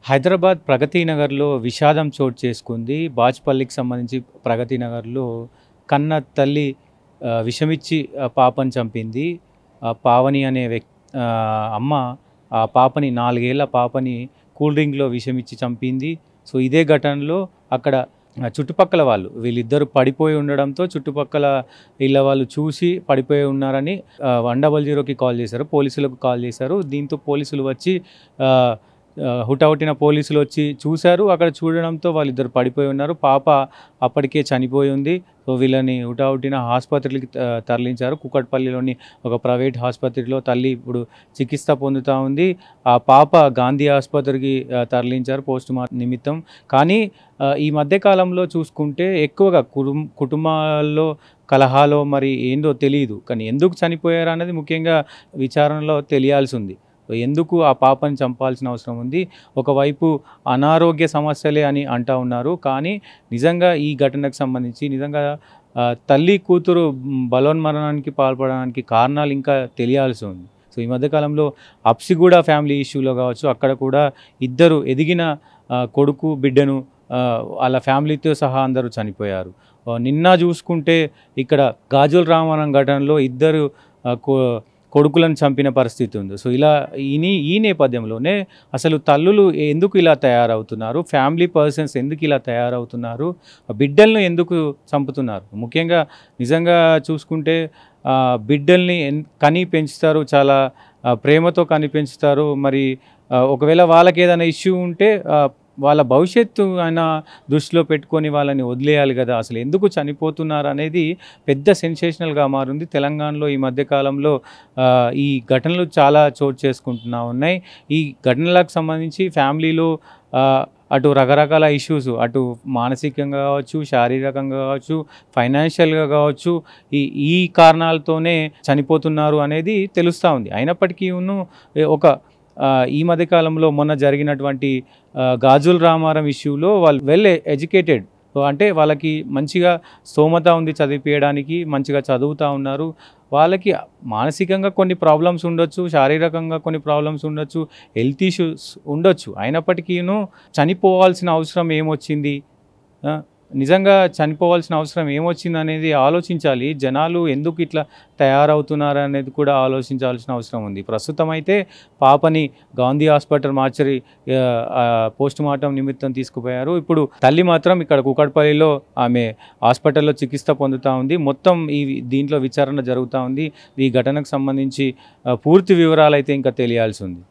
హైదరాబాద్ ప్రగతి నగర్‌లో విషాదం చోటు చేసుకుంది. బాచ్‌పల్లికి సంబంధించి ప్రగతి నగర్‌లో కన్న తల్లి విషమిచ్చి పాపని చంపింది. పావని అనే అమ్మ ఆ పాపని 4 ఏళ్ల పాపని కూల్ డ్రింక్‌లో విషమిచ్చి చంపింది. సో, ఇదే ఘటనలో అక్కడ చుట్టుపక్కల వాళ్ళు వీళ్ళిద్దరూ పడిపోయి ఉండడంతో చుట్టుపక్కల ఇళ్ళ వాళ్ళు చూసి పడిపోయి ఉన్నారని 100కి కాల్ చేశారు. పోలీసులకు కాల్ చేశారు. దీంతో పోలీసులు వచ్చి హుటాహుటిన పోలీసులు వచ్చి చూశారు. అక్కడ చూడడంతో వాళ్ళిద్దరు పడిపోయి ఉన్నారు. పాప అప్పటికే చనిపోయి ఉంది. సో, వీళ్ళని హుటాహుటిన ఆసుపత్రికి తరలించారు. కూకట్పల్లిలోని ఒక ప్రైవేట్ ఆసుపత్రిలో తల్లి ఇప్పుడు చికిత్స పొందుతూ ఉంది. ఆ పాప గాంధీ ఆసుపత్రికి తరలించారు పోస్టుమార్టం నిమిత్తం. కానీ ఈ మధ్యకాలంలో చూసుకుంటే ఎక్కువగా కుటుంబాల్లో కలహాలో మరి ఏందో తెలియదు. కానీ ఎందుకు చనిపోయారు అన్నది ముఖ్యంగా విచారణలో తెలియాల్సి ఉంది. ఎందుకు ఆ పాపని చంపాల్సిన అవసరం ఉంది? ఒకవైపు అనారోగ్య సమస్యలే అని అంటా ఉన్నారు. కానీ నిజంగా ఈ ఘటనకు సంబంధించి నిజంగా తల్లి కూతురు బలోన్మరణానికి పాల్పడడానికి కారణాలు ఇంకా తెలియాల్సి ఉంది. సో, ఈ మధ్యకాలంలో అప్సిగూడ ఫ్యామిలీ ఇష్యూలో కావచ్చు, అక్కడ కూడా ఇద్దరు ఎదిగిన కొడుకు బిడ్డను వాళ్ళ ఫ్యామిలీతో సహా అందరూ చనిపోయారు. నిన్న చూసుకుంటే ఇక్కడ గాజుల రామారం ఘటనలో ఇద్దరు కొడుకులను చంపిన పరిస్థితి ఉంది. సో, ఈ నేపథ్యంలోనే అసలు తల్లులు ఎందుకు ఇలా తయారవుతున్నారు? ఫ్యామిలీ పర్సన్స్ ఎందుకు ఇలా తయారవుతున్నారు? బిడ్డలను ఎందుకు చంపుతున్నారు? ముఖ్యంగా నిజంగా చూసుకుంటే బిడ్డల్ని కని పెంచుతారు, చాలా ప్రేమతో కని పెంచుతారు. మరి ఒకవేళ వాళ్ళకి ఏదైనా ఇష్యూ ఉంటే వాళ్ళ భవిష్యత్తు అయినా దృష్టిలో పెట్టుకొని వాళ్ళని వదిలేయాలి కదా. అసలు ఎందుకు చనిపోతున్నారు అనేది పెద్ద సెన్సేషనల్గా మారింది. తెలంగాణలో ఈ మధ్యకాలంలో ఈ ఘటనలు చాలా చోటు చేసుకుంటున్నా ఉన్నాయి. ఈ ఘటనలకు సంబంధించి ఫ్యామిలీలో అటు రకరకాల ఇష్యూస్, అటు మానసికంగా కావచ్చు, శారీరకంగా కావచ్చు, ఫైనాన్షియల్గా కావచ్చు, ఈ కారణాలతోనే చనిపోతున్నారు అనేది తెలుస్తూ ఉంది. అయినప్పటికీ ఈ మధ్యకాలంలో మొన్న జరిగినటువంటి గాజుల రామారం ఇష్యూలో వాళ్ళు వెల్ ఎడ్యుకేటెడ్, అంటే వాళ్ళకి మంచిగా స్తోమత ఉంది చదివించడానికి, మంచిగా చదువుతూ ఉన్నారు. వాళ్ళకి మానసికంగా కొన్ని ప్రాబ్లమ్స్ ఉండొచ్చు, శారీరకంగా కొన్ని ప్రాబ్లమ్స్ ఉండొచ్చు, హెల్త్ ఇష్యూస్ ఉండొచ్చు. అయినప్పటికీ చనిపోవాల్సిన అవసరం ఏమొచ్చింది, నిజంగా చనిపోవాల్సిన అవసరం ఏమొచ్చింది అనేది ఆలోచించాలి. జనాలు ఎందుకు ఇట్లా తయారవుతున్నారు అనేది కూడా ఆలోచించాల్సిన అవసరం ఉంది. ప్రస్తుతం అయితే పాపని గాంధీ హాస్పిటల్ మార్చరీ పోస్టుమార్టం నిమిత్తం తీసుకుపోయారు. ఇప్పుడు తల్లి మాత్రం ఇక్కడ కూకట్పల్లిలో ఆమె హాస్పిటల్లో చికిత్స పొందుతూ ఉంది. మొత్తం దీంట్లో విచారణ జరుగుతూ ఉంది. ఈ ఘటనకు సంబంధించి పూర్తి వివరాలు అయితే ఇంకా తెలియాల్సి ఉంది.